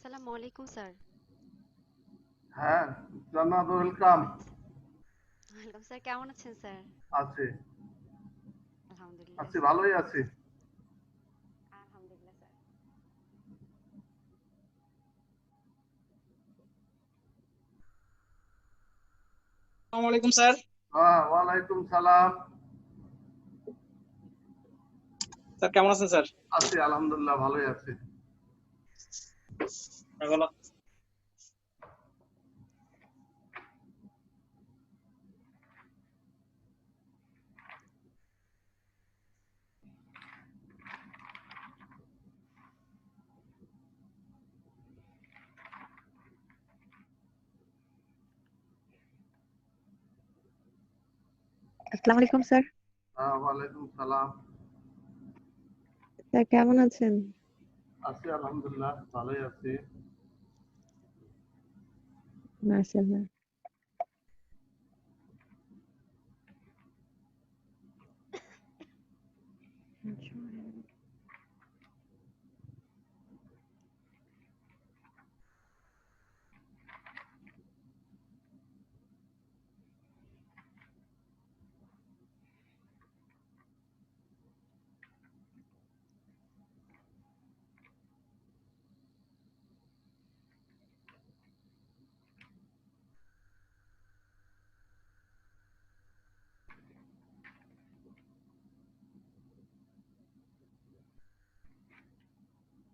আসসালামু আলাইকুম স্যার। হ্যাঁ, জান্নাত ওয়েলকাম। ওয়েলকাম স্যার, কেমন আছেন স্যার? আছি আলহামদুলিল্লাহ আছি স্যার। ভালোই আছি। আলহামদুলিল্লাহ স্যার। আসসালামু আলাইকুম স্যার। হ্যাঁ, ওয়ালাইকুম সালাম। স্যার কেমন আছেন স্যার? আছি আলহামদুলিল্লাহ, ভালোই আছি। ভালো। আসসালামু আলাইকুম স্যার। হ্যাঁ, ওয়ালাইকুম সালাম। স্যার কেমন আছেন? আছি আলহামদুলিল্লাহ, ভালোই আছি। মাশাআল্লাহ।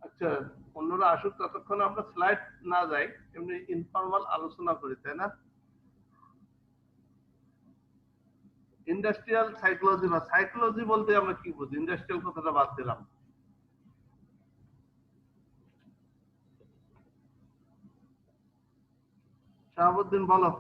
আচ্ছা, অন্যরা আসুক ততক্ষণ আমরা স্লাইড না যাই, এমনি ইনফর্মাল আলোচনা করি, তাই না? ইন্ডাস্ট্রিয়াল সাইকোলজি বা সাইকোলজি বলতে আমরা কি বুঝি? ইন্ডাস্ট্রিয়াল কথাটা বাদ দিলাম। শাহাবুদ্দিন বলো।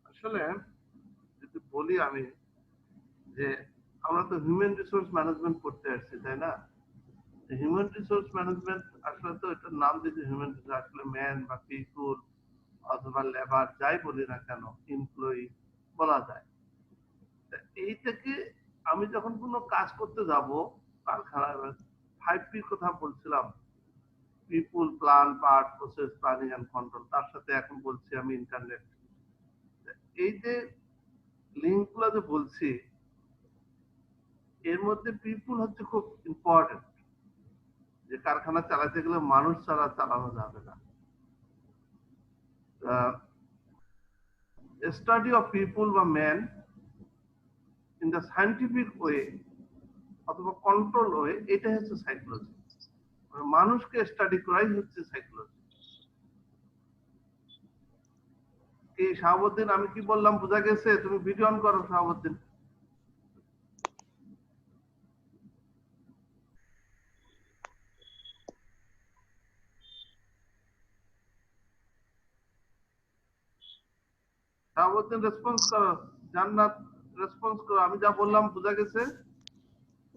আসলে যদি বলি আমি যে আমরা তো হিউম্যান রিসোর্স ম্যানেজমেন্ট করতে আসছি, তাই না? হিউম্যান রিসোর্স ম্যানেজমেন্ট আসলে তো এটার নাম দিয়েছে হিউম্যান রিসোর্স, আসলে ম্যান বা পিপুল অথবা লেবার যাই বলি না কেন, এমপ্লয়ি বলা যায়। তা এই থেকে আমি যখন কোনো কাজ করতে যাব কারখানায়, 5P কথা বলছিলাম, people, plan, part, process, planning and control, তার সাথে এখন বলছি আমি ইন্টারনেট। এই যে লিঙ্ক গুলো যে বলছি, এর মধ্যে পিপুল হচ্ছে খুব ইম্পর্টেন্ট। যে কারখানা চালাতে গেলে মানুষ ছাড়া চালানো যাবে না। স্টাডি অফ পিপুল বা man in the scientific way অথবা কন্ট্রোল ওয়ে, এটা হচ্ছে সাইকোলজি। মানুষকে স্টাডি করাই হচ্ছে সাইকোলজি। কি শাহাবুদ্দিন, আমি কি বললাম বোঝা গেছে? তুমি ভিডিও অন করো শাহাবুদ্দিন। শাহাবুদ্দিন রেসপন্স করো। জান্নাত রেসপন্স করো। আমি যা বললাম বোঝা গেছে?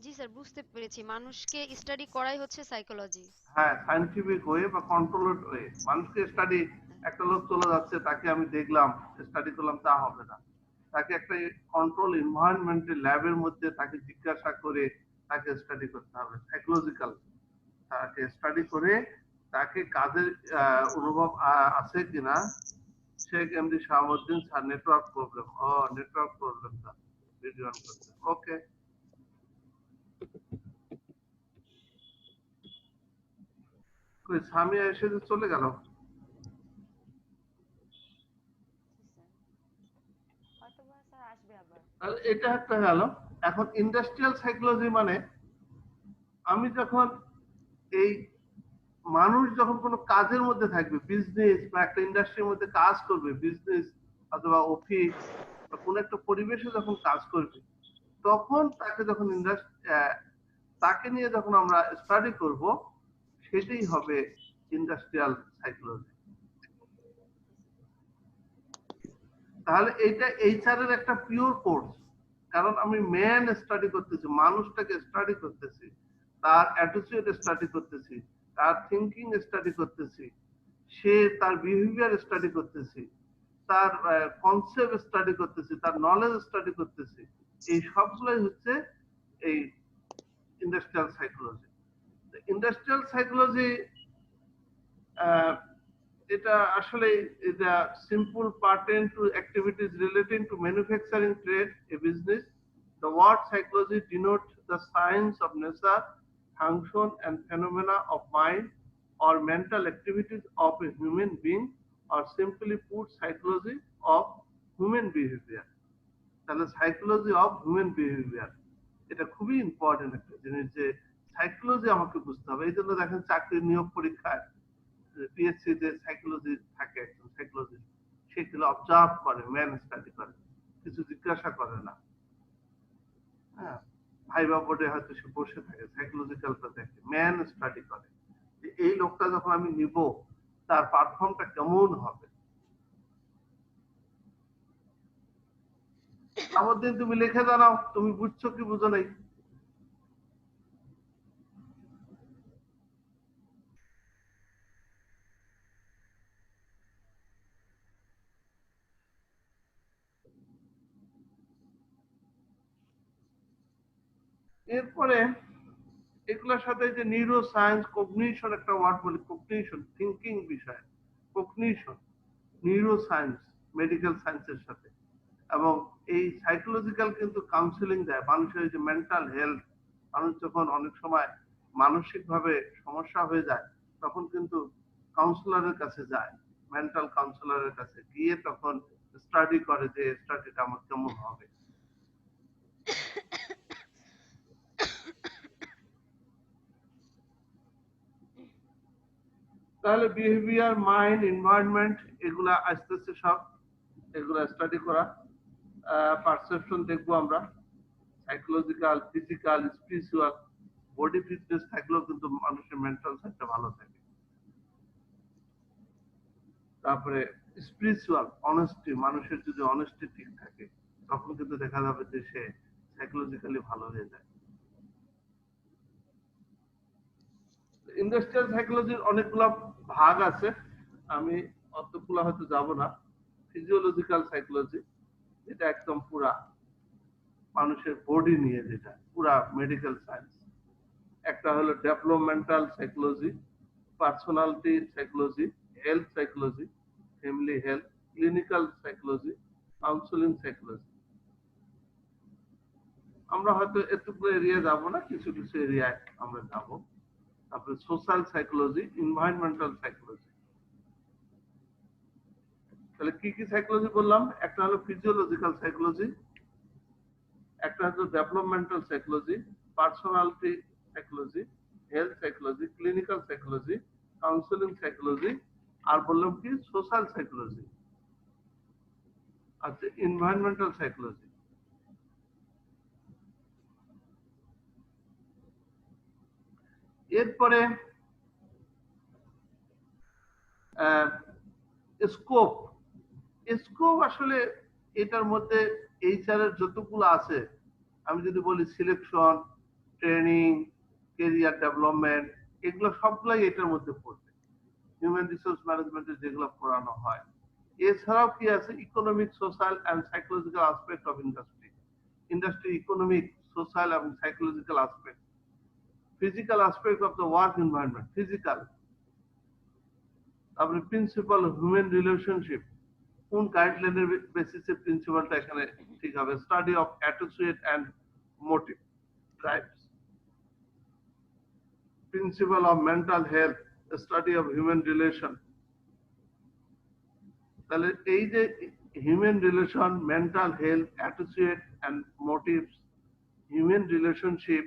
জি স্যার, বুঝতে পেরেছি। মানুষকে স্টাডি করাই হচ্ছে সাইকোলজি। হ্যাঁ, সায়েন্টিফিক ওয়ে বা কন্ট্রোলড ওয়ে। মানুষকে স্টাডি, একটা লোক চলে যাচ্ছে তাকে আমি দেখলাম, স্টাডি করলাম, তা হবে না। তাকে একটা কন্ট্রোল এনভায়রনমেন্টে, ল্যাবের মধ্যে তাকে জিজ্ঞাসা করে তাকে স্টাডি করতে হবে, সাইকোলজিক্যাল। তাকে স্টাডি করে তাকে কাজের অনুভব আছে কিনা। Sheikh MD Shahabuddin sir, network problem. ও, network problem sir, video on করতে। ওকে, কই সামিয়া এসে যে চলে গেল। হয়তোবা স্যার আসবে আবার। তাহলে এটা একটা গেল। এখন ইন্ডাস্ট্রিয়াল সাইকোলজি মানে আমি যখন এই মানুষ যখন কোনো কাজের মধ্যে থাকবে, বিজনেস বা একটা ইন্ডাস্ট্রির মধ্যে কাজ করবে, বিজনেস অথবা অফিস বা কোনো একটা পরিবেশে যখন কাজ করবে, তখন তাকে যখন তাকে নিয়ে যখন আমরা স্টাডি করব, সেটাই হবে ইন্ডাস্ট্রিয়াল সাইকোলজি। তাহলে এটা এইচআর এর একটা পিওর কোর্স। কারণ আমি ম্যান স্টাডি করতেছি, মানুষটাকে স্টাডি করতেছি, তার অ্যাটিটিউড স্টাডি করতেছি, তার থিঙ্কিং স্টাডি করতেছি, সে তার বিহেভিয়ার স্টাডি করতেছি, তার কনসেপ্ট স্টাডি করতেছি, তার নলেজ স্টাডি করতেছি। এই সবগুলোই হচ্ছে এই ইন্ডাস্ট্রিয়াল সাইকোলজি। ইন্ডাস্ট্রিয়াল সাইকোলজি এটা আসলে এটা simple pertain to activities relating to manufacturing trade a business. The word psychology denotes the science of nature, function and phenomena of mind or mental activities of a human being, or simply put psychology of human behavior. তাহলে psychology of human behaviour এটা খুবই important একটা জিনিস, যে psychology আমাকে বুঝতে হবে। এই জন্য দেখেন চাকরি নিয়োগ পরীক্ষায় পিএসসি যে সাইকোলজি থাকে, একজন সাইকোলজিস্ট, সেগুলো অবজার্ভ করে, ম্যান স্টাডি করে, কিছু জিজ্ঞাসা করে না। হ্যাঁ, ভাইবা বোর্ডে হয়তো সে বসে থাকে, সাইকোলজিক্যালটা দেখে, ম্যান স্টাডি করে যে এই লোকটা যখন আমি নিব তার পারফর্মটা কেমন হবে। দিন তুমি লিখে জানাও তুমি বুঝছো কি বুঝো নাই। এরপরে এগুলোর সাথে যে নিউরো সায়েন্স, কগনিশন একটা ওয়ার্ড বলি, কগনিশন থিঙ্কিং বিষয়, কগনিশন নিউরো সায়েন্স মেডিকেল সায়েন্সের সাথে, এবং এই সাইকোলজিক্যাল কিন্তু কাউন্সিলিং দেয় মানুষের যে মেন্টাল হেলথ। মানুষ যখন অনেক সময় মানসিক ভাবে সমস্যা হয়ে যায় তখন কিন্তু কাউন্সিলরের কাছে যায়, মেন্টাল কাউন্সিলরের কাছে গিয়ে তখন স্টাডি করে যে স্টাডিটা আমার কেমন হবে। তাহলে বিহেভিয়ার, মাইন্ড, এনভায়রনমেন্ট এগুলা আস্তে আস্তে সব এগুলা স্টাডি করা। পারসেপশন দেখবো আমরা, psychological, physical, spiritual. Body fitness থাকলেও কিন্তু মানুষের মেন্টাল সাইডটা ভালো থাকে। তারপরে স্পিরিচুয়াল অনেস্টি, মানুষের যদি অনেস্টি ঠিক থাকে তখন কিন্তু দেখা যাবে যে সে সাইকোলজিক্যালি ভালো হয়ে যায়। ইন্ডাস্ট্রিয়াল সাইকোলজির অনেকগুলা ভাগ আছে, আমি অতগুলা হয়তো যাব না। ফিজিওলজিক্যাল সাইকোলজি, এটা একদম পুরা মানুষের বডি নিয়ে, যেটা পুরা মেডিকেল সায়েন্স। একটা হলো developmental psychology, personality psychology, health psychology, family health, clinical psychology, counselling psychology. আমরা হয়তো এতগুলো এরিয়া যাব না, কিছু কিছু এরিয়ায় আমরা যাব। তারপরে সোশ্যাল সাইকোলজি, এনভায়রনমেন্টাল সাইকোলজি। তাহলে কি কি সাইকোলজি বললাম? একটা হলো ফিজিওলজিক্যাল সাইকোলজি, একটা হলো developmental psychology, personality psychology, health psychology, clinical psychology, counselling psychology, আর বললাম কি সোশ্যাল সাইকোলজি, আচ্ছা এনভায়রনমেন্টাল সাইকোলজি। এরপরে স্কোপ। স্কোপ আসলে এটার মধ্যে এইচআর এর যতগুলো আছে, আমি যদি বলি সিলেকশন, ট্রেনিং, কেরিয়ার ডেভেলপমেন্ট, এগুলো সবগুলাই এটার মধ্যে পড়বে, হিউম্যান রিসোর্স ম্যানেজমেন্টে যেগুলো পড়ানো হয়। এছাড়াও কি আছে? Economic, social and psychological aspect of industry, industry economic, social এবং psychological aspect, physical aspect of the work environment, physical. তারপরে প্রিন্সিপাল হিউম্যান রিলেশনশিপ, কোন গাইডলাইনের বেসিসে প্রিন্সিপালটা এখানে ঠিক হবে, study of attitude and motive drives, principle of mental health, study of human relation. তাহলে এই যে human relation, mental health, attitude and motives, human relationship,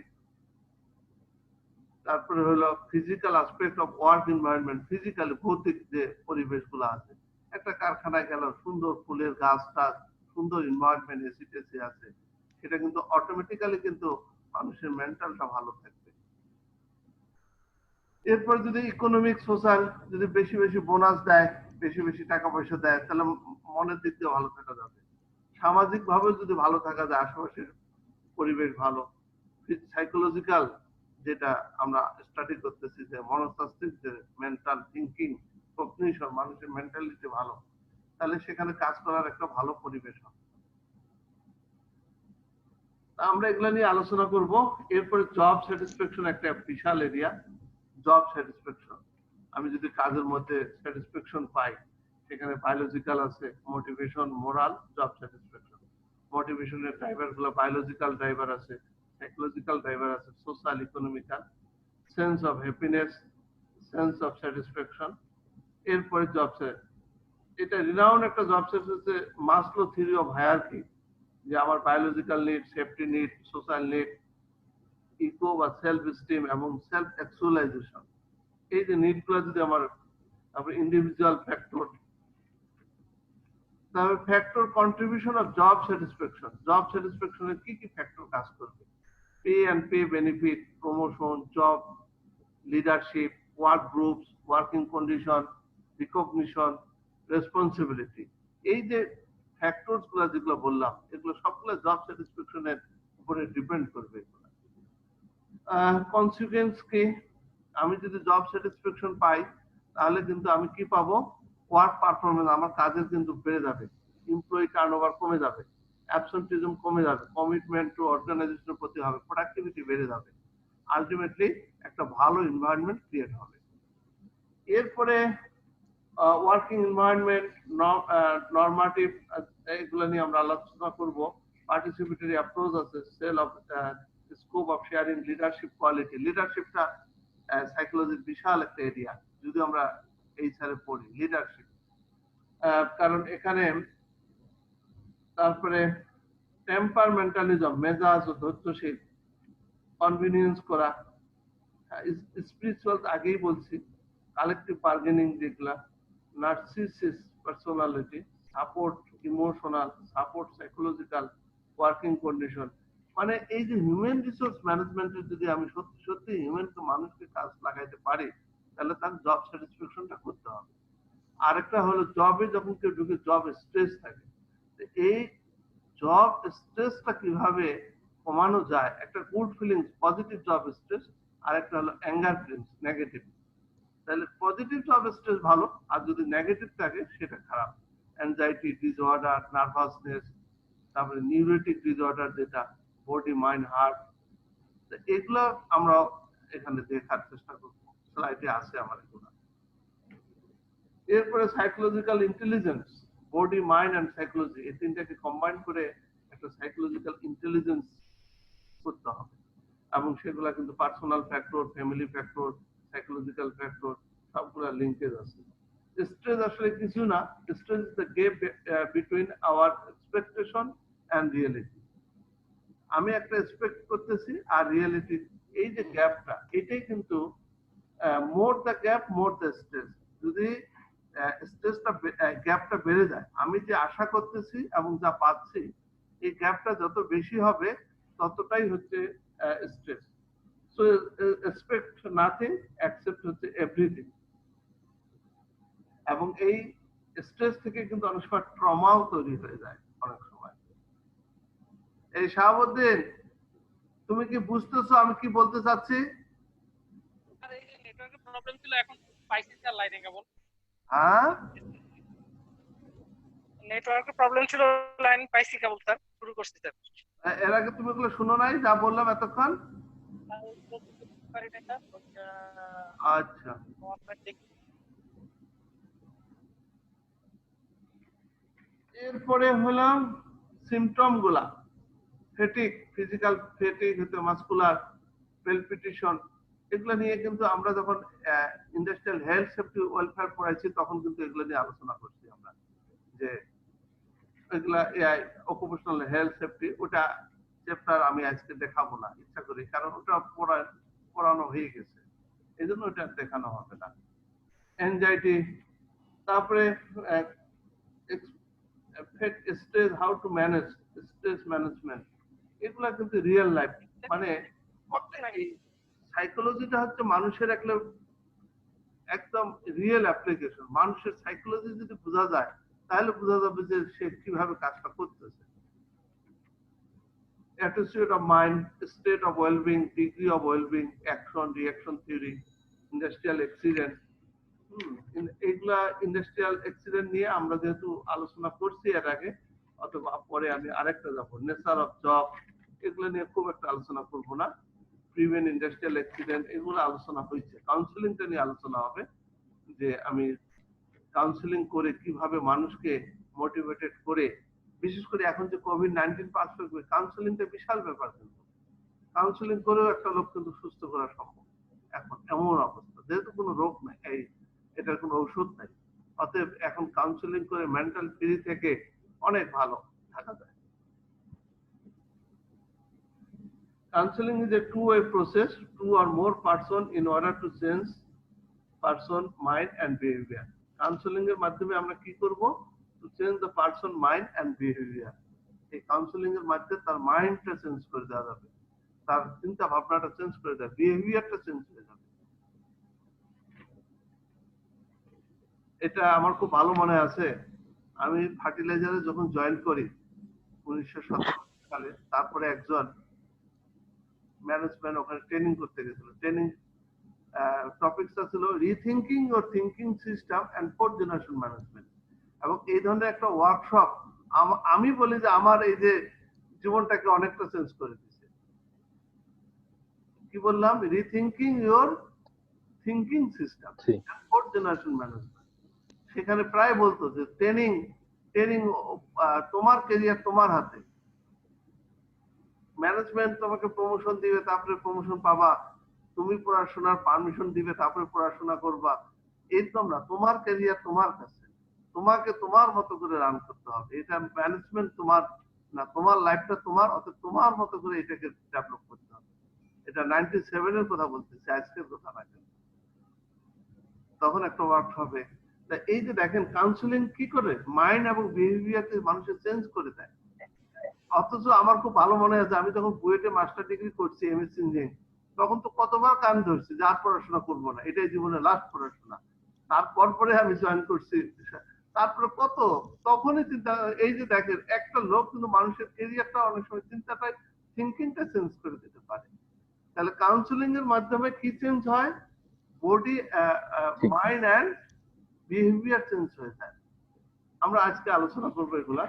তারপরে হলো physical aspect of work environment, physically ভৌতিক যে পরিবেশগুলো আছে, একটা কারখানায় গেল, সুন্দর ফুলের গাছ টাছ, সুন্দর এনভায়রনমেন্ট, এসি টেসি আছে, সেটা কিন্তু অটোমেটিক্যালি কিন্তু মানুষের মেন্টালটা ভালো থাকবে। এরপর যদি ইকোনমিক, সোশ্যাল, যদি বেশি বেশি বোনাস দেয়, বেশি বেশি টাকা পয়সা দেয়, তাহলে মনের দিক দিয়ে ভালো থাকা যাবে। সামাজিক ভাবে যদি ভালো থাকা যায়, আশেপাশের পরিবেশ ভালো, সাইকোলজিক্যাল যেটা আমরা স্টাডি করতেছি যে মনস্তাত্ত্বিক যে মেন্টাল থিঙ্কিং কগনিশন মানুষের মেন্টালিটি ভালো, তাহলে সেখানে কাজ করার একটা ভালো পরিবেশ হবে। আমরা এগুলা নিয়ে আলোচনা করব। এরপরে জব স্যাটিসফ্যাকশন একটা বিশাল এরিয়া। জব স্যাটিসফ্যাকশন, আমি যদি কাজের মধ্যে স্যাটিসফ্যাকশন পাই, সেখানে বায়োলজিক্যাল আছে, মোটিভেশন, মোরাল, জব স্যাটিসফ্যাকশন। মোটিভেশনের ড্রাইভার গুলো বায়োলজিক্যাল ড্রাইভার আছে, সাইকোলজিক্যাল ড্রাইভার আছে, social, economical, sense of happiness, sense of satisfaction. এরপরে জব, এটা রিনাউন্ড একটা জব সেট হচ্ছে মাসলো থিওরি অফ হায়ারার্কি, যে আমার biological need, safety need, social need, eco বা সেলফ এস্টিম এবং সেলফ অ্যাকচুয়ালাইজেশন, এই যে নিড গুলো যদি আমার, তারপরে ইন্ডিভিজুয়াল ফ্যাক্টর, তারপরে factor contribution of job satisfaction. Job স্যাটিসফ্যাকশনের কি কি ফ্যাক্টর কাজ করবে? Pay and pay benefit, promotion, job leadership, work groups, working condition, recognition, responsibility. এই যে ফ্যাক্টরস গুলো যেগুলো বললাম, এগুলো সবগুলো জব স্যাটিসফ্যাকশনের উপরে ডিপেন্ড করবে। কনসিকুয়েন্স কি? আমি যদি জব স্যাটিসফ্যাকশন পাই, তাহলে কিন্তু আমি কি পাবো? ওয়ার্ক পারফরমেন্স, আমার কাজের কিন্তু বেড়ে যাবে, এমপ্লয়ি টার্নওভার কমে যাবে, অ্যাবসেন্টিজম কমে যাবে, কমিটমেন্ট টু অর্গানাইজেশনের প্রতি হবে, প্রোডাক্টিভিটি বেড়ে যাবে, আলটিমেটলি একটা ভালো এনভায়রনমেন্ট ক্রিয়েট হবে। এরপরে ওয়ার্কিং এনভায়রনমেন্ট, নরমাটিভ, এগুলো নিয়ে আমরা আলোচনা করব। পার্টিসিপেটরি অ্যাপ্রোচ আছে, sale of scope of sharing, leadership quality. লিডারশিপটা সাইকোলজির বিশাল একটা এরিয়া, যদি আমরা এই স্যারে পড়ি লিডারশিপ, কারণ এখানে তারপরে টেম্পারমেন্টালিজম, মেজাজ ও ধৈর্যশীল, কনভিনিয়েন্স করা, স্পিরিচুয়াল আগেই বলছি, কালেকটিভ বার্গেনিং যেগুলা, narcissist personality, support emotional, support psychological, working condition. মানে এই যে হিউম্যান রিসোর্স ম্যানেজমেন্টের যদি আমি সত্যি সত্যি মানুষকে কাজ লাগাইতে পারি, তাহলে তার জব স্যাটিসফ্যাকশনটা করতে হবে। আরেকটা হলো জবে যখন কেউ ঢুকে জব স্ট্রেস থাকে, এই জব স্ট্রেসটা কিভাবে কমানো যায়? একটা good feelings, positive job stress, আর একটা হলো অ্যাঙ্গার ফিলিংস, নেগেটিভ। তাহলে পজিটিভ জব স্ট্রেস ভালো, আর যদি নেগেটিভ থাকে সেটা খারাপ। অ্যাংজাইটি ডিসঅর্ডার, নার্ভাসনেস, তারপরে নিউরোটিক ডিসঅর্ডার যেটা বডি মাইন্ড হার্ট, এগুলো আমরা এখানে দেখার চেষ্টা করবো, স্লাইডে আছে আমার এগুলো। এরপরে psychological intelligence, body mind and psychology, এই তিনটাকে কম্বাইন করে একটা সাইকোলজিক্যাল ইন্টেলিজেন্স করতে হবে, এবং সেগুলা কিন্তু personal factor, family factor, psychological factor, সবগুলা লিঙ্কেজ আছে। স্ট্রেস আসলে কিছু না, stress is the gap between our expectation and reality. আমি একটা এক্সপেক্ট করতেছি আর রিয়েলিটি, এই যে গ্যাপটা, এটাই কিন্তু more the gap more the stress. যদি স্ট্রেসটা গ্যাপটা বেড়ে যায়, আমি যে আশা করতেছি এবং যা পাচ্ছি, এই গ্যাপটা যত বেশি হবে ততটাই হচ্ছে stress. So expect nothing, accept হচ্ছে এভরিথিং। এবং এই স্ট্রেস থেকে কিন্তু অনেক সময় ট্রমাও তৈরি হয়ে যায় অনেক সময়। এই শাহাবুদ্দিন, তুমি কি বুঝতেছো আমি কি বলতে চাচ্ছি? নেটওয়ার্কের প্রবলেম ছিল, এখন পাইছি স্যার লাইনে কেবল। হ্যাঁ, নেটওয়ার্কের প্রবলেম ছিল, লাইন পাইছি কেবল স্যার, শুরু করছি স্যার। এর আগে তুমি এগুলো শুনো নাই যা বললাম এতক্ষণ? আচ্ছা, এরপরে হলো সিমটম গুলা, ফেটিক, ফিজিক্যাল ফেটিক হতে মাসকুলার পেলপিটেশন, এগুলো নিয়ে কিন্তু আমরা যখন ইন্ডাস্ট্রিয়াল হেলথ সেফটি ওয়েলফেয়ার পড়াইছি তখন কিন্তু এগুলো নিয়ে আলোচনা করছি আমরা, যে এগুলা অকুপেশনাল হেলথ সেফটি, ওটা চ্যাপ্টার আমি আজকে দেখাবো না ইচ্ছা করি, কারণ ওটা পড়ানো হয়ে গেছে, এই জন্য ওটা দেখানো হবে না। অ্যাংজাইটি, তারপরে stress, how to manage stress management, এগুলা কিন্তু রিয়েল লাইফ, মানে সাইকোলজিটা হচ্ছে মানুষের একদম রিয়েল অ্যাপ্লিকেশন। মানুষের সাইকোলজি যদি বোঝা যায়, তাহলে বোঝা যাবে যে সে কিভাবে কাজটা করতেছে। attitude of mind, state of well-being, degree of well-being, action, reaction theory, industrial accident. এগুলা ইন্ডাস্ট্রিয়াল অ্যাক্সিডেন্ট নিয়ে আমরা যেহেতু আলোচনা করছি এর আগে, অথবা পরে আমি আরেকটা যাবো নেচার অফ জব, এগুলো নিয়ে খুব একটা আলোচনা করব না। প্রিভেন্ট ইন্ডাস্ট্রিয়াল অ্যাক্সিডেন্ট এগুলো আলোচনা হয়েছে, কাউন্সিলিংটা নিয়ে আলোচনা হবে, যে আমি কাউন্সিলিং করে কিভাবে মানুষকে মোটিভেটেড করে, বিশেষ করে এখন যে কোভিড-19 পাস করবে, কাউন্সিলিংটা বিশাল ব্যাপার, কিন্তু কাউন্সিলিং করেও একটা লোক কিন্তু সুস্থ করা সম্ভব এখন এমন অবস্থা, যেহেতু কোনো রোগ নাই, এটার কোনো ঔষধ নাই, অতএব এখন কাউন্সিলিং করে মেন্টাল ফ্রি থেকে অনেক ভালো থাকা যায়। Counseling is a two-way process, two or more person in order to change person, mind and behavior. Counseling এর মাধ্যমে আমরা কি করব? To change the person, mind and behavior. এই কাউন্সিলিং এর মাধ্যমে তার মাইন্ডটা চেঞ্জ করে দেওয়া যাবে, তার চিন্তা ভাবনাটা চেঞ্জ করে দেওয়া, বিহেভিয়ারটা চেঞ্জ হয়ে যাবে। এটা আমার খুব ভালো মনে আছে, আমি ফার্টিলাইজারে যখন জয়েন করি 1917 সালে, তারপরে একজন ম্যানেজমেন্ট ওখানে ট্রেনিং করতে গেছিল, ট্রেনিং টপিকটা ছিল rethinking your thinking system and fourth generation management. এবং এই ধরনের একটা ওয়ার্কশপ আমি বলি যে আমার এই যে জীবনটাকে অনেকটা চেঞ্জ করে দিয়েছে। কি বললাম? Rethinking your thinking system and fourth generation management. সেখানে প্রায় বলতো যে ট্রেনিং তোমার ক্যারিয়ার তোমার হাতে, ম্যানেজমেন্ট তোমাকে প্রমোশন দিবে, তারপরে প্রমোশন পাবা, তুমি পড়াশোনার পারমিশন দিবে, তারপরে পড়াশোনা করবা, একদম না, তোমার ক্যারিয়ার তোমার কাছে, তোমাকে তোমার মতো করে রান করতে হবে। এটা ম্যানেজমেন্ট তোমার না, তোমার লাইফটা তোমার, অর্থাৎ তোমার মতো করে এটাকে ডেভেলপ করতে হবে। এটা 97 এর কথা বলতেছি, আজকের কথা না। তখন একটা ওয়ার্কশপে এই যে দেখেন কাউন্সিলিং কি করে মাইন্ড এবং বিহেভিয়ারকে মানুষের চেঞ্জ করে দেয়। অথচ আমার খুব ভালো মনে আছে, আমি যখন বুয়েটে মাস্টার ডিগ্রি করছি এমএসসি ইঞ্জিনিয়ারিং, তখন তো কতবার কান ধরছি যে আর পড়াশোনা করবো না, এটাই জীবনের লাস্ট পড়াশোনা। তারপর পরে আমি জয়েন করছি, তারপরে কত তখনই চিন্তা, এই যে দেখেন একটা লোক কিন্তু মানুষের কেরিয়ারটা অনেক সময় চিন্তাটাই, থিঙ্কিংটা চেঞ্জ করে দিতে পারে। তাহলে কাউন্সিলিং এর মাধ্যমে কি চেঞ্জ হয়? Body, mind and behaviour change হয়ে যায়। আমরা আজকে আলোচনা করবো এগুলা।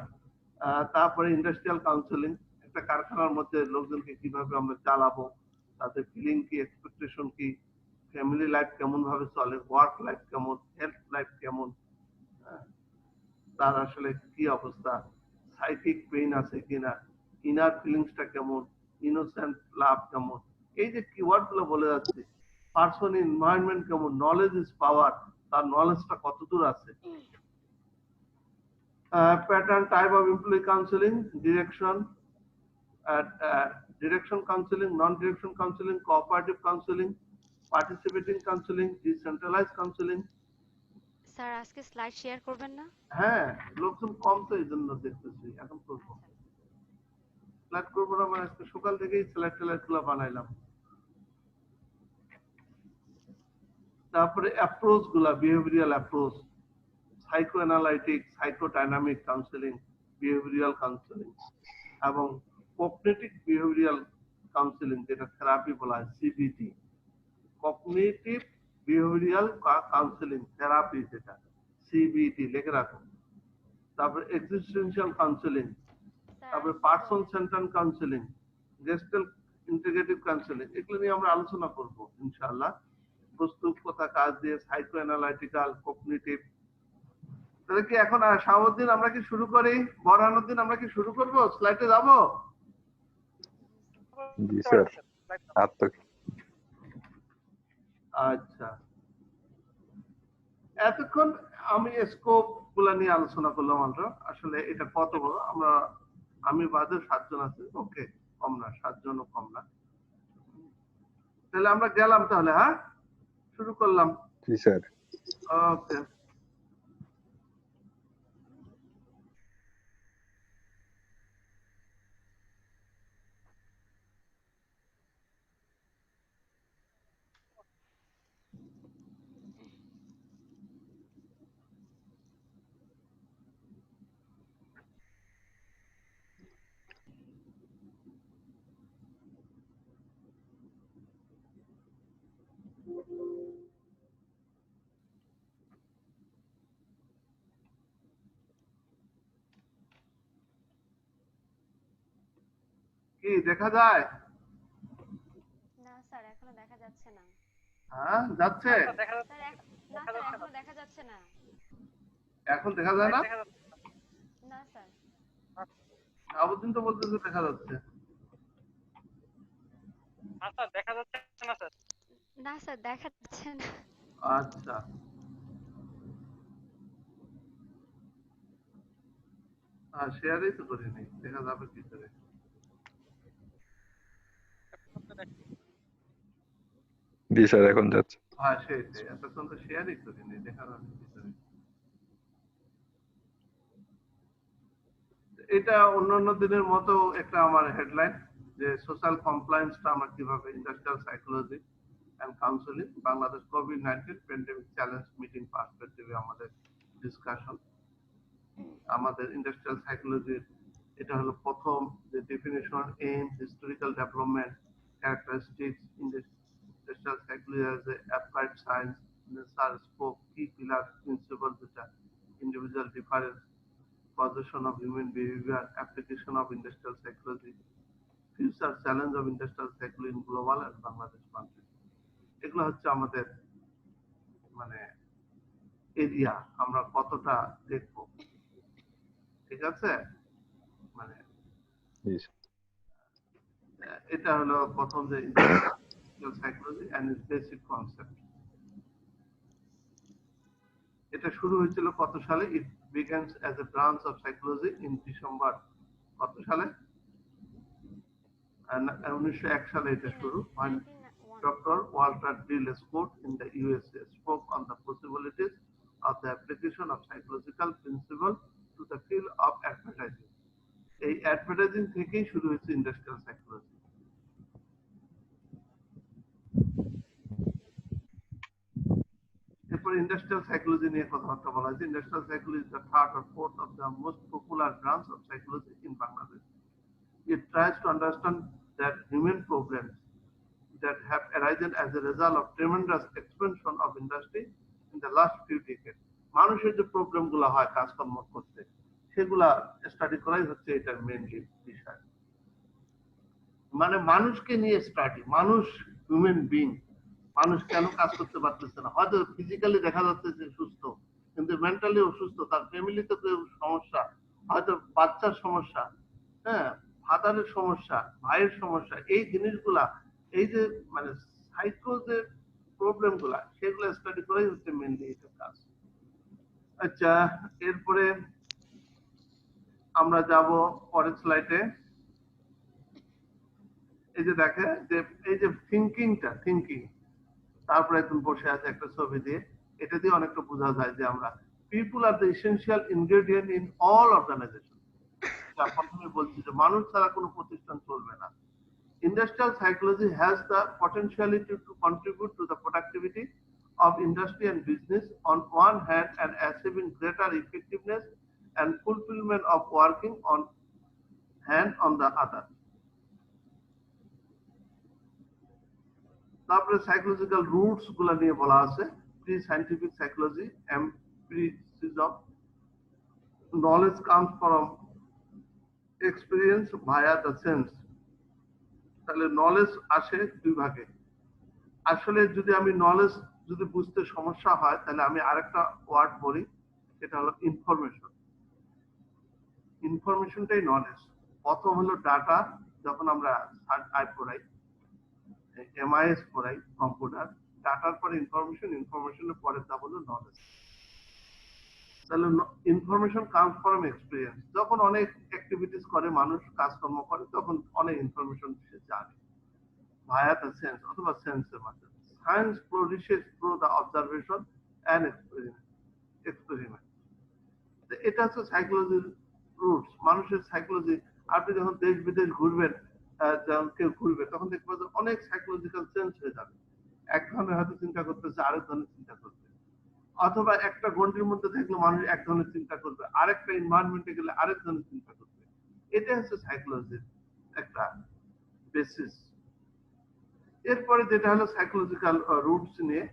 তারপরে ইন্ডাস্ট্রিয়াল কাউন্সিলিং, একটা কারখানার মধ্যে লোকজনকে কিভাবে আমরা চালাবো, তাদের ফিলিং কি, এক্সপেকটেশন কি, ফ্যামিলি লাইফ কেমন ভাবে চলে, ওয়ার্ক লাইফ কেমন, হেলথ লাইফ কেমন, তার আসলে কি অবস্থা, সাইকিক পেইন আছে কিনা, ইনার ফিলিংসটা কেমন, ইনোসেন্ট লাভ কেমন, এই যে কিওয়ার্ড গুলো বলে যাচ্ছে, পার্সন এনভায়রনমেন্ট কেমন, নলেজ ইজ পাওয়ার, তার নলেজটা কতদূর আছে, pattern type of employee counseling, direction counseling, non-direction counseling, cooperative counseling, participating counseling, decentralized counseling. Sir আজকে স্লাইড শেয়ার করবেন না? হ্যাঁ, লোকজন কম তো এই জন্য দেখতেছি, এখন করবো। স্লাইড করবো না মানে আজকে সকাল থেকেই স্লাইড গুলো বানাইলাম। তারপরে অ্যাপ্রোচ গুলা, behavioural approach, psychoanalytic, psychodynamic counselling, behavioural counselling এবং কগনিটিভ বিহেভিয়ারাল কাউন্সেলিং, যেটা থেরাপি বলা হয়, CBT, cognitive behavioural counselling therapy, যেটা সিবিটি লিখে রাখো। তারপরে এক্সিস্টেনশিয়াল কাউন্সেলিং, তারপরে person centred counselling, gestalt integrative counselling, এগুলো নিয়ে আমরা আলোচনা করব ইনশাআল্লাহ। প্রস্তুত কথা কাজ দিয়ে সাইকোঅ্যানালাইটিক্যাল, কগনিটিভ। তাহলে কি এখন শাহাবুদ্দিন আমরা কি শুরু করি? বরহানুদ্দিন আমরা কি শুরু করব? স্লাইডে যাব? জি স্যার। আচ্ছা, এতক্ষণ আমি স্কোপ গুলা নিয়ে আলোচনা করলাম। আমরা আসলে এটা কত বড়, আমি বাদে 7 জন আছে, ওকে, কম না, 7 জনও কম না। তাহলে আমরা গেলাম, তাহলে হ্যাঁ শুরু করলাম। জি স্যার। ওকে। কি দেখা যায়? না স্যার, এখনো দেখা যাচ্ছে না। হ্যাঁ যাচ্ছে? স্যার দেখা যাচ্ছে স্যার না স্যার, এখনো দেখা যাচ্ছে না। এখন দেখা যায় লাইভ না? দেখা যাচ্ছে না স্যার। আবুদ্দিন তো বলতেছে দেখা যাচ্ছে। না স্যার দেখা যাচ্ছে না স্যার। না স্যার, দেখা যাচ্ছে না। আচ্ছা শেয়ারই তো করিনি, দেখা যাবে কি করে? জি স্যার, এখন যাচ্ছে। হ্যাঁ সেই এতক্ষণ তো শেয়ারই করিনি, দেখা যাবে কি করে? এটা অন্যান্য দিনের মতো একটা আমার হেডলাইন যে সোশ্যাল কমপ্লায়েন্সটা আমরা কিভাবে industrial psychology and counselling Bangladesh কোভিড-19 প্যান্ডেমিক চ্যালেঞ্জ মিটিং পার্সপেক্টিভে আমাদের ডিসকাশন। আমাদের ইন্ডাস্ট্রিয়াল সাইকোলজির এটা হলো প্রথম যে definition, aim, historical development, characteristics, industrial psychology as a applied science, nature, scope, কি পিলার, প্রিন্সিপাল, যেটা individual difference, causation of human behavior, application of industrial psychology, future challenge of industrial psychology in global and Bangladesh country. এগুলো হচ্ছে আমাদের মানে area, আমরা কতটা দেখব, ঠিক আছে? মানে জি স্যার। এটা হলো প্রথম যে industrial psychology and its basic concept. এটা শুরু হয়েছিল কত সালে? It begins as a branch of psychology in December কত সালে? 1901 সালে এটা শুরু হয়। 1991। Dr. Walter D. Lescott in the USA spoke on the possibilities of the application of psychological principles to the field of advertising. এই advertising থেকেই শুরু হয়েছে ইন্ডাস্ট্রিয়াল সাইকোলজি। এরপর ইন্ডাস্ট্রিয়াল সাইকোলজি নিয়ে কথাবার্তা বলা হয়েছে। Industrial psychology the third or fourth of the most popular branch of psychology in Bangladesh. It tries to understand that human problems that have arisen as a result of tremendous expansion of industry in the last few decades. মানুষের যে problem গুলো হয় কাজকর্ম করতে, সেগুলা study করাই হচ্ছে এটার মেইন বিষয়। মানে মানুষকে নিয়ে স্টাডি, মানুষ হিউম্যান বিং, মানুষ কেন কাজ করতে পারতেছে না? হয়তো ফিজিক্যালি দেখা যাচ্ছে যে সুস্থ, কিন্তু মেন্টালি অসুস্থ, তার ফ্যামিলিতে কেউ সমস্যা, হয়তো বাচ্চার সমস্যা, হ্যাঁ, ফাদারের সমস্যা, ভাইয়ের সমস্যা, এই জিনিসগুলা, এই যে মানে সাইকো যে প্রবলেম গুলা, সেগুলো স্টাডি করাই হচ্ছে মেনলি এটা কাজ। আচ্ছা, এরপরে আমরা যাব পরের স্লাইডে। এই যে দেখে যে এই যে থিঙ্কিং, তারপরে একদম বসে আছে একটা ছবি দিয়ে, এটা দিয়ে অনেকটা বোঝা যায় যে আমরা people are the essential ingredient in all organization. প্রথমে বলছি যে মানুষ ছাড়া কোনো প্রতিষ্ঠান চলবে না। Industrial psychology has the potentiality to contribute to the productivity of industry and business on one hand and achieving greater effectiveness and fulfillment of working on hand on the other. তারপরে সাইকোলজিক্যাল রুটস গুলা নিয়ে বলা আছে। Pre scientific psychology, empiricism, knowledge comes from experience via the sense. তাহলে knowledge আসে দুই ভাগে। আসলে যদি আমি নলেজ যদি বুঝতে সমস্যা হয়, তাহলে আমি আরেকটা ওয়ার্ড বলি, সেটা হলো ইনফরমেশন। ইনফরমেশনটাই নলেজ। প্রথম হলো ডাটা, যখন আমরা পড়াই, এমআইএস পড়াই কম্পিউটার, ডাটার পরে ইনফরমেশন, ইনফরমেশনের পরে তা হলো নলেজ। তাহলে ইনফরমেশন কামস ফ্রম এক্সপিরিয়েন্স। যখন অনেক অ্যাক্টিভিটিস করে মানুষ, কাজকর্ম করে, তখন অনেক ইনফরমেশন সে জানে ভায়া দ্য সেন্স অথবা সেন্সের মাধ্যমে। Science flourishes through the observation and experiment. এটা হচ্ছে সাইকোলজির রুটস, মানুষের সাইকোলজি। আপনি যখন দেশ বিদেশ ঘুরবেন, যখন কেউ ঘুরবে, তখন দেখবেন যে অনেক সাইকোলজিক্যাল চেঞ্জ হয়ে যাবে। এক ধরনের হয়তো চিন্তা করতেছে, আরেক ধরনের চিন্তা করবে, অথবা একটা গন্ডির মধ্যে থাকলে মানুষ এক ধরনের চিন্তা করবে, আরেকটা এনভায়রনমেন্টে গেলে আরেক ধরনের চিন্তা করবে। এটা হচ্ছে সাইকোলজির একটা বেসিস। এরপরে যেটা হলো সাইকোলজিক্যাল রুটস নিয়ে,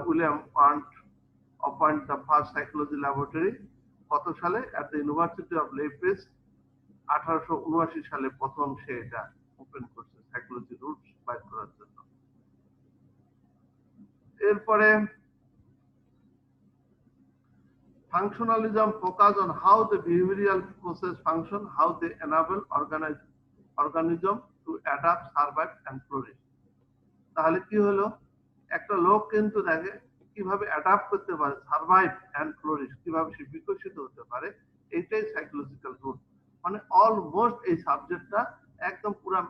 William want appoint the first psychology laboratory কত সালে? at the University of Leipzig 1879 সালে প্রথম সে এটা ওপেন করছে সাইকোলজি রুটস বাইর করার জন্য। এরপরে functionalism focus on how the behavioral process function, how they enable organism to adapt, survive and flourish. তাহলে কি হলো, একটা লোক কিন্তু দেখে কিভাবে অ্যাডাপ্ট করতে পারে, সার্ভাইভ এন্ড ফ্লোরিশ, কিভাবে সে বিকশিত হতে পারে, এটাই সাইকোলজিক্যাল রুট। মানে অলমোস্ট এই সাবজেক্টটা একদম পুরো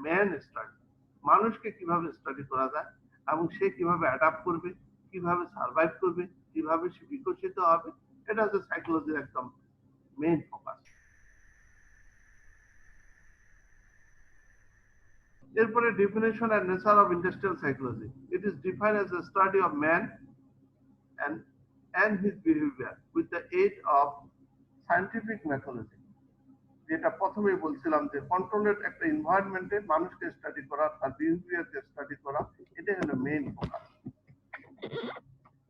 ম্যান স্টাডি, মানুষকে কিভাবে স্টাডি করা যায় এবং সে কিভাবে অ্যাডাপ্ট করবে, কিভাবে সার্ভাইভ করবে, কিভাবে সে বিকশিত হবে, এটা হচ্ছে সাইকোলজির একদম মেইন ফোকাস। এরপরে definition and nature of industrial psychology. It is defined as a study of man and his behavior with the aid of scientific methodology. যেটা প্রথমেই বলছিলাম যে কন্ট্রোলেড একটা এনভায়রনমেন্টে মানুষকে স্টাডি করা, তার বিহেভিয়ারকে স্টাডি করা, এটাই হলো মেইন ফোকাস।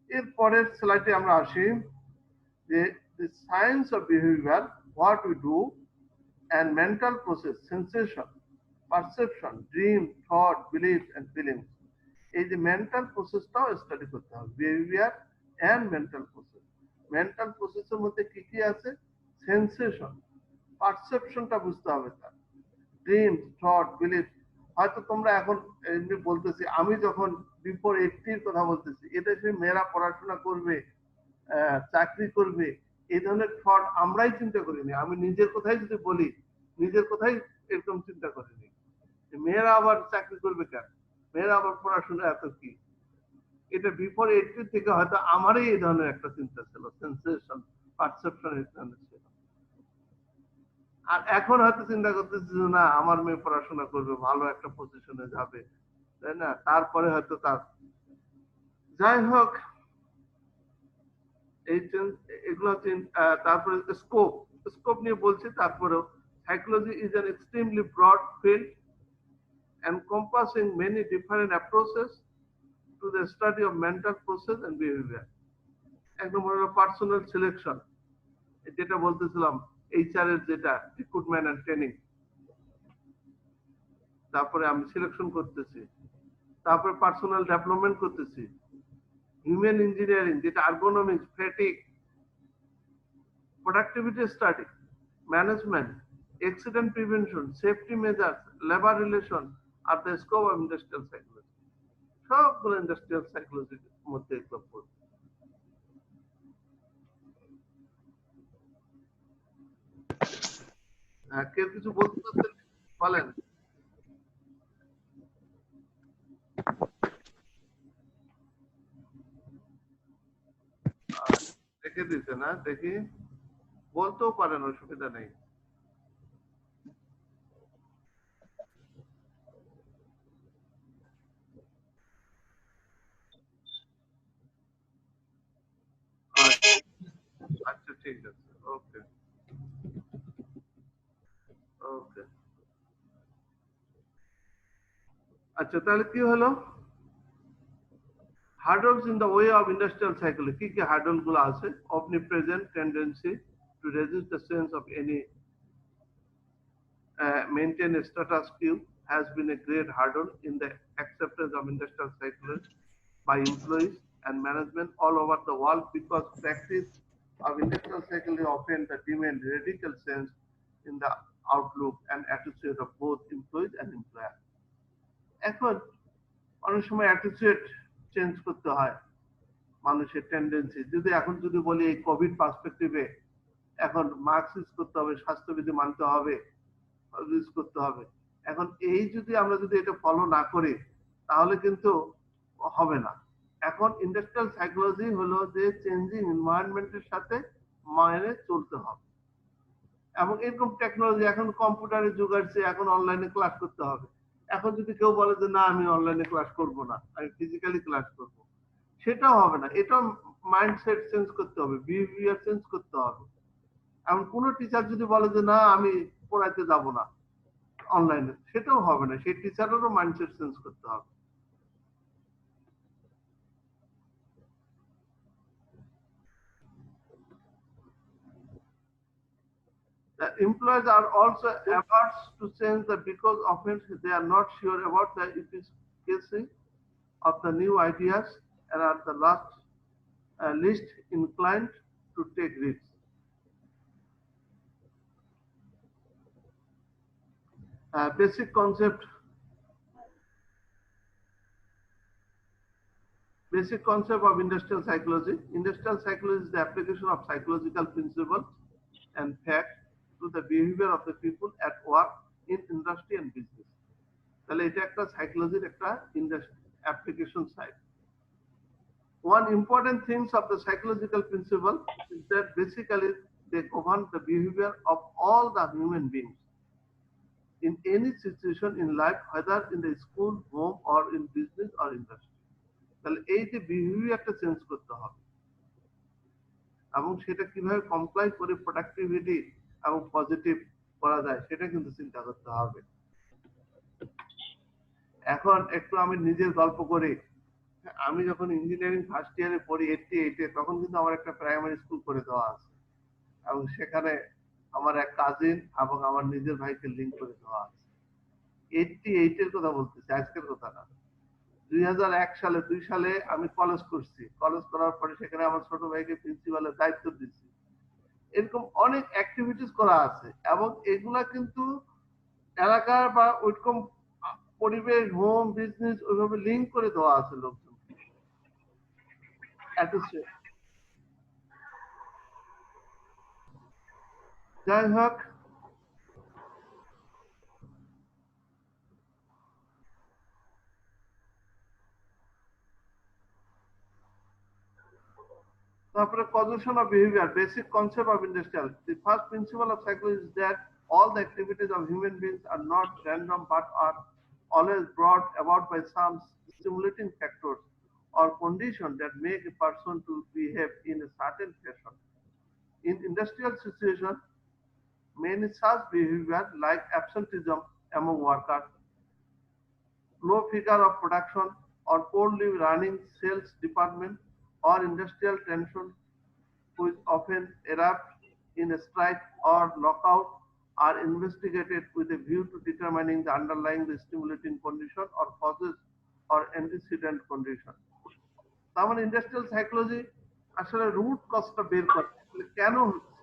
এর পরের স্লাইডে আমরা আসি যে the science of behavior, what we do and mental process, sensation, perception, dream, thought, beliefs and feelings. এই যে মেন্টাল প্রসেসটাও স্টাডি করতে হবে, behaviour and mental process. Mental প্রসেসের মধ্যে কি কি আছে, সেন্সেশন, পারসেপশনটা বুঝতে হবে, তার ড্রিম, থট, বিলিফ। হয়তো তোমরা এখন এমনি বলতেছি, আমি যখন বিফোর 80 কথা বলতেছি, এটা সে মেয়েরা পড়াশোনা করবে, চাকরি করবে, এই ধরনের থট আমরাই চিন্তা করিনি। আমি নিজের কথাই যদি বলি, নিজের কথাই এরকম চিন্তা করিনি। মেয়েরা আবার চাকরি করবে কেন, মেয়েরা আবার পড়াশোনা এত কি, এটা বিফোর 80 থেকে হয়তো আমারই এই ধরনের একটা চিন্তা ছিল, সেন্সেশন, পারসেপশন এই ধরনের ছিল। আর এখন হয়তো চিন্তা করতেছি যে না, আমার মেয়ে পড়াশোনা করবে, ভালো একটা পজিশনে যাবে, তাই না, তারপরে হয়তো তার, যাই হোক এই এগুলো হচ্ছে। তারপরে স্কোপ, স্কোপ নিয়ে বলছি। তারপরেও psychology is an extremely broad field encompassing many different approaches to the study of mental process and behavior. এক নম্বর হলো পার্সোনাল সিলেকশন, যেটা বলতেছিলাম এইচআর এর, যেটা রিক্রুটমেন্ট এন্ড ট্রেনিং, তারপরে আমি সিলেকশন করতেছি, তারপরে পার্সোনাল ডেভেলপমেন্ট করতেছি, হিউম্যান ইঞ্জিনিয়ারিং, যেটা ergonomics, fatigue, productivity study, management, accident prevention, safety measures, labor relation are the scope of industrial psychology. সবগুলো ইন্ডাস্ট্রিয়াল সাইকোলজির মধ্যে এগুলো পড়বে। কেউ কিছু বলতে চাচ্ছেন, বলেন। রেখে দিতে না, দেখি বলতেও পারেন, অসুবিধা নেই। আচ্ছা ঠিক আছে, ওকে ওকে। আচ্ছা তাহলে কি হলো, hurdles in the way of industrial psychology, কি কি হার্ডল গুলো আছে? omnipresent tendency to resist the sense of any maintain a status quo has been a great hurdle in the acceptance of industrial psychology by employees and management all over the world, because practice of industrial psychology often demand radical change in the outlook and attitude of both employees and employer. এখন অনেক সময় attitude change করতে হয়, মানুষের tendency. যদি এখন যদি বলি এই কোভিড পার্সপেক্টিভে, এখন মাস্ক ইউজ করতে হবে, স্বাস্থ্যবিধি মানতে হবে, ইউজ করতে হবে। এখন এই যদি আমরা যদি এটা ফলো না করি তাহলে কিন্তু হবে না। এখন ইন্ডাস্ট্রিয়াল সাইকোলজি হলো যে চেঞ্জিং এনভায়রনমেন্টের সাথে মাইনে চলতে হবে। এবং এরকম টেকনোলজি, এখন কম্পিউটারের যুগ আসছে, এখন অনলাইনে ক্লাস করতে হবে। এখন যদি কেউ বলে যে না আমি অনলাইনে ক্লাস করব না, আমি ফিজিক্যালি ক্লাস করব, সেটাও হবে না। এটা মাইন্ডসেট চেঞ্জ করতে হবে, বিহেভিয়ার চেঞ্জ করতে হবে। এমন কোন টিচার যদি বলে যে না আমি পড়াইতে যাব না অনলাইনে, সেটাও হবে না। সেই টিচারেরও মাইন্ডসেট চেঞ্জ করতে হবে। employees are also averse to change because often they are not sure about the efficacy of the new ideas and are the least inclined to take risks. Basic concept of industrial psychology. Industrial psychology is the application of psychological principles and facts to the behavior of the people at work in industry and business. তাহলে এটা একটা সাইকোলজির একটা application side. One important things of the psychological principle is that basically they govern the behavior of all the human beings in any situation in life, whether in the school, home, or in business or industry. তাহলে এই যে বিহেভিয়ারটা change করতে হবে এবং সেটা কিভাবে comply করে productivity এবং পজিটিভ করা যায় সেটা কিন্তু চিন্তা করতে হবে। এখন একটু আমি নিজের গল্প করি। আমি যখন ইঞ্জিনিয়ারিং ফার্স্ট ইয়ারে পড়ি 88-এ, তখন কিন্তু আমার একটা প্রাইমারি স্কুল করে দেওয়া আছে এবং সেখানে আমার এক কাজিন এবং আমার নিজের ভাইকে লিংক করে দেওয়া আছে। 88-এর কথা বলতেছি, আজকের কথা না। 2001 সালে 2 সালে আমি কলেজ করছি। কলেজ করার পরে সেখানে আমার ছোট ভাইকে প্রিন্সিপালের দায়িত্ব দিচ্ছি। এরকম অনেক অ্যাক্টিভিটিস করা আছে এবং এগুলা কিন্তু এলাকার বা ওইরকম পরিবেশ, হোম, বিজনেস ওইভাবে লিংক করে দেওয়া আছে লোকজন। যাই হোক, তারপরে causation of behavior, basic concept of industrial. The first principle of psychology is that all the activities of human beings are not random but are always brought about by some stimulating factors or conditions that make a person to behave in a certain fashion. In industrial situations, many such behavior like absenteeism among workers, low figure of production, or poorly running sales department, or industrial tension, which often erupt in a strike or lockout, are investigated with a view to determining the underlying stimulating condition or causes or antecedent condition. তার মানে industrial psychology আসলে root কজটা বের করে, কেন হচ্ছে,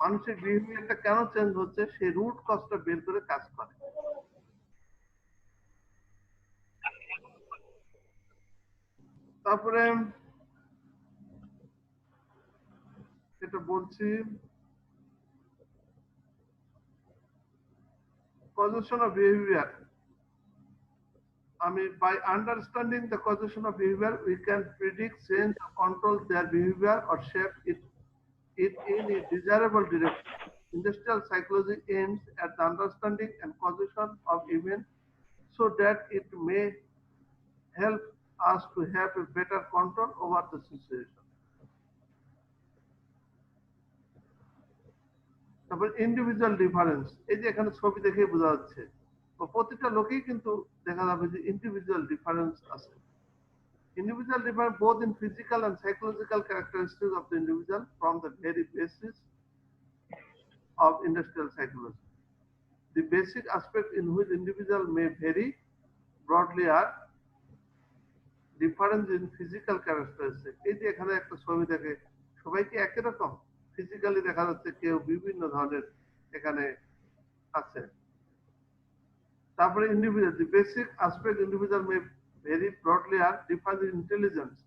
মানুষের বিহেভিয়ারটা কেন change হচ্ছে, সেই রুট কজটা বের করে কাজ করে। তারপরে এটা বলছি causation of behavior. By understanding the causation of behavior, we can predict, change, or control their behavior or shape it in a desirable direction. Industrial psychology aims at the understanding and causation of events so that it may help us to have a better control over the situation. তারপর individual difference, এই যে এখানে ছবি দেখে বোঝা যাচ্ছে প্রতিটা লোকেই কিন্তু দেখা যাবে যে ইন্ডিভিজুয়াল ডিফারেন্স আছে। Individual differ both in physical and psychological characteristics of the individual from the very basis of industrial psychology. The basic aspects in which individual may vary broadly are difference in physical characteristics. এই যে এখানে একটা ছবি দেখে সবাই কি একই রকম? ফিজিক্যালি দেখা যাচ্ছে কেউ বিভিন্ন ধরনের এখানে আছে। তারপরে individual, the basic aspect individual may vary broadly are different in intelligence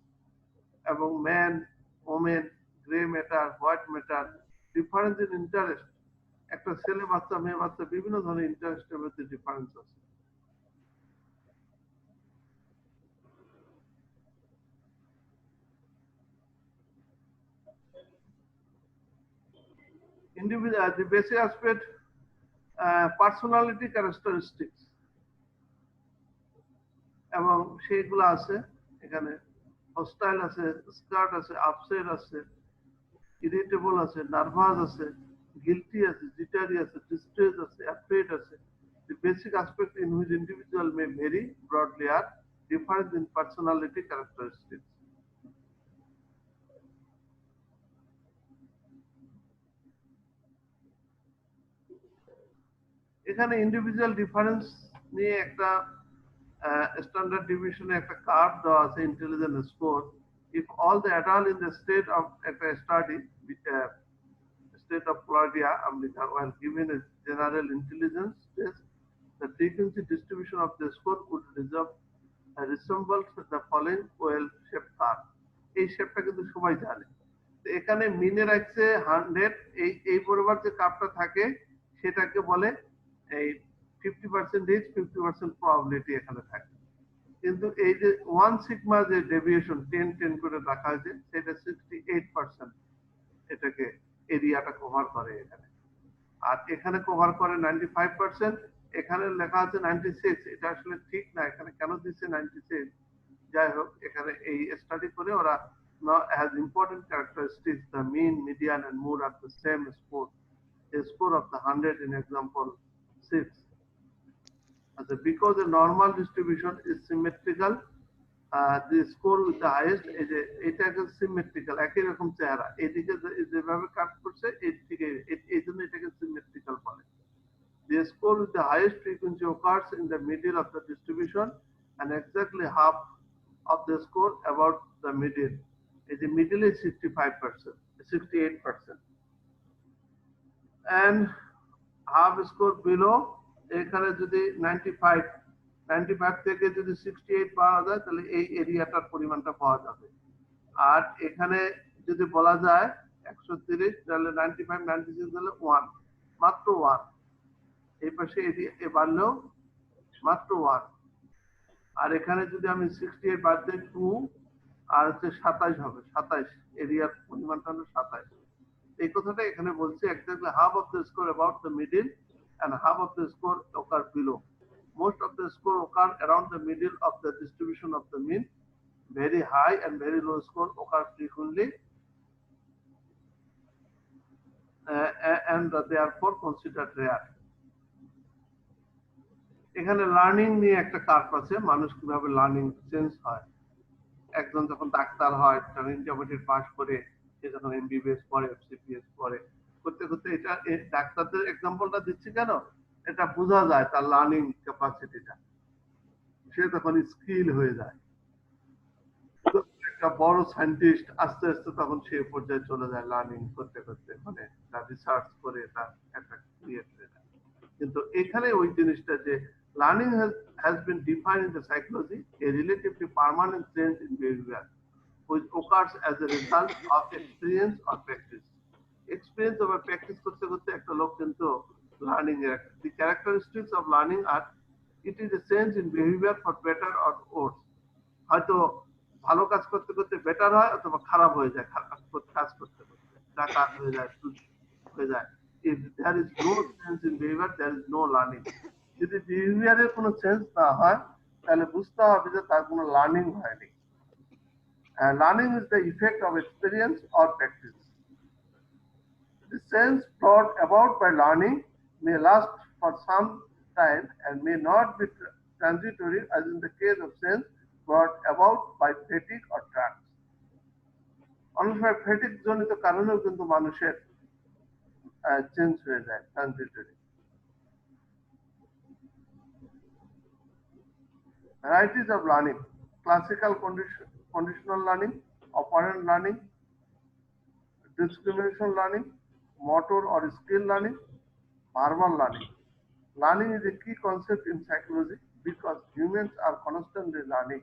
এবং man, women, grey matter, white matter, difference in interest, একটা ছেলে বাচ্চা মেয়ে বাচ্চা বিভিন্ন ধরনের ইন্টারেস্টের মধ্যে ডিফারেন্স আছে। Individual, the basic aspect, personality characteristics এবং সেইগুলো আছে এখানে। হস্টাইল আছে, স্কার্ট আছে, আপসেট আছে, ইরিটেবল আছে, নার্ভাস আছে, গিলটি আছে, জিটারি আছে, ডিস্ট্রেস আছে, অ্যাফ্রেড আছে। The basic aspect in which individual may vary broadly are difference in personality characteristics. এখানে ইন্ডিভিজুয়াল ডিফারেন্স নিয়ে একটা স্ট্যান্ডার্ড ডিভিশনে একটা কার্ভ দেওয়া আছে intelligence score. If all the adult in the state of একটা study state of Florida, America, while given a general intelligence test, the frequency distribution of the score would resemble the following well-shaped curve. এই শেপটা কিন্তু সবাই জানে। তো এখানে মিনে রাখছে 100, এই পরিবার যে কার্ভটা থাকে সেটাকে বলে এই 50% 50% প্রবাবিলিটি এখানে থাকে। কিন্তু এই যে 1 সিগমা যে ডেভিয়েশন 10 করে রাখা হয়েছে সেটা 68% এটাকে এরিয়াটা কভার করে এখানে। আর এখানে কভার করে 95%, এখানে লেখা আছে 96, এটা আসলে ঠিক না, এখানে কেন দিচ্ছে 96? যাই হোক, এখানে এই স্টাডি করে ওরা has important characteristics, the mean, median and mode are the same score. The score of the 100 in example 6. Because the normal distribution is symmetrical, the score with the highest এটা সিমেট্রিক্যাল, একই রকম চেহারা, এদিকে যেভাবে কাট করছে এদিকে, এই জন্য এটাকে সিমেট্রিক্যাল বলে। The score with the highest frequency occurs in the middle of the distribution and exactly half of the score about the middle. The middle is 65%, 68%, and half score below এখানে যদি 95 থেকে যদি 68 পাওয়া যায় তাহলে এই এরিয়াটার পরিমাণটা পাওয়া যাবে। আর এখানে যদি বলা যায় 130 তাহলে 95 96 তাহলে 1, মাত্র 1। এই পাশে এ বাড়লেও মাত্র 1। আর এখানে যদি আমি 68 বাদ দিই 2 আর হচ্ছে 27 হবে, 27 এরিয়ার পরিমাণটা হলো 27। এই কথাটা এখানে বলছি exactly half of the score about the middle and half of the score occur below. Most of the score occur around the middle of the distribution of the mean. Very high and very low score occur frequently, and therefore considered rare. এখানে learning নিয়ে একটা curve আছে, মানুষ কিভাবে learning change হয়। একজন যখন doctor হয়, ইন্টারমিডিয়েট পাস করে, সে যখন এমবিবিএস পড়ে, এফসিপিএস পড়ে, করতে করতে, এটা ডাক্তারদের এক্সাম্পলটা দিচ্ছি কেন, এটা বোঝা যায় তার লার্নিং ক্যাপাসিটিটা, সে তখন স্কিল হয়ে যায়। একটা বড় সায়েন্টিস্ট আস্তে আস্তে তখন সে পর্যায়ে চলে যায় লার্নিং করতে করতে, মানে তার রিসার্চ করে তার একটা ক্রিয়েট হয়ে যায়। কিন্তু এখানে ওই জিনিসটা যে learning has been defined in the psychology a relatively permanent change in behavior which occurs as a result of experience or practice. Experience or practice করতে করতে একটা লোক কিন্তু learning এর the characteristics of learning are it is a change in behavior for better or worse. হয়তো ভালো কাজ করতে করতে বেটার হয় অথবা খারাপ হয়ে যায়, খারাপ কাজ করতে করতে ডাকাত হয়ে যায়, হয়ে যায়। If there is no change in behavior, there is no learning. যদি বিহেভিয়ারের কোনো চেঞ্জ না হয় তাহলে বুঝতে হবে যে তার কোনো লার্নিং হয়নি। Learning is the effect of experience or practice. The change brought about by learning may last for some time and may not be transitory, as in the case of change brought about by fatigue or drugs. অনেক সময় fatigue জনিত কারণেও কিন্তু মানুষের change হয়ে যায়, transitory. Varieties of learning: classical conditional learning, operant learning, discrimination learning, motor or skill learning, verbal learning. Learning is a key concept in psychology because humans are constantly learning.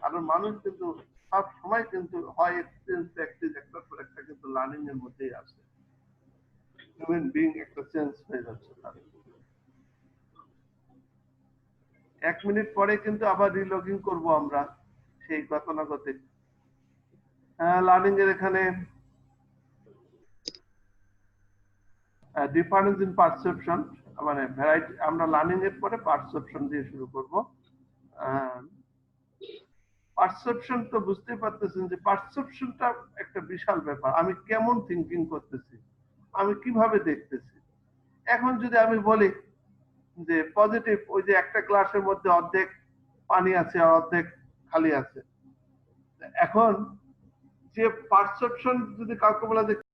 আর মানুষ কিন্তু সব সময় কিন্তু হয় এক্সপেরিয়েন্স প্র্যাকটিস একটার পর একটা কিন্তু লার্নিং এর মধ্যেই আছে। হিউম্যান বিং একটা চেঞ্জ হয়ে যাচ্ছে তাদের। 1 মিনিট পরে কিন্তু আবার রিলগিং করব আমরা সেই গতানুগতিক। লার্নিং এর এখানে ডিফারেন্স ইন পারসেপশন, মানে ভ্যারাইটি, আমরা লার্নিং এর পরে পারসেপশন দিয়ে শুরু করব। পারসেপশন তো বুঝতেই পারতেছেন যে পারসেপশনটা একটা বিশাল ব্যাপার। আমি কেমন থিঙ্কিং করতেছি, আমি কিভাবে দেখতেছি। এখন যদি আমি বলি যে পজিটিভ, ওই যে একটা গ্লাসের মধ্যে অর্ধেক পানি আছে আর অর্ধেক খালি আছে, এখন যে পারসেপশন যদি কাউকে বলা যে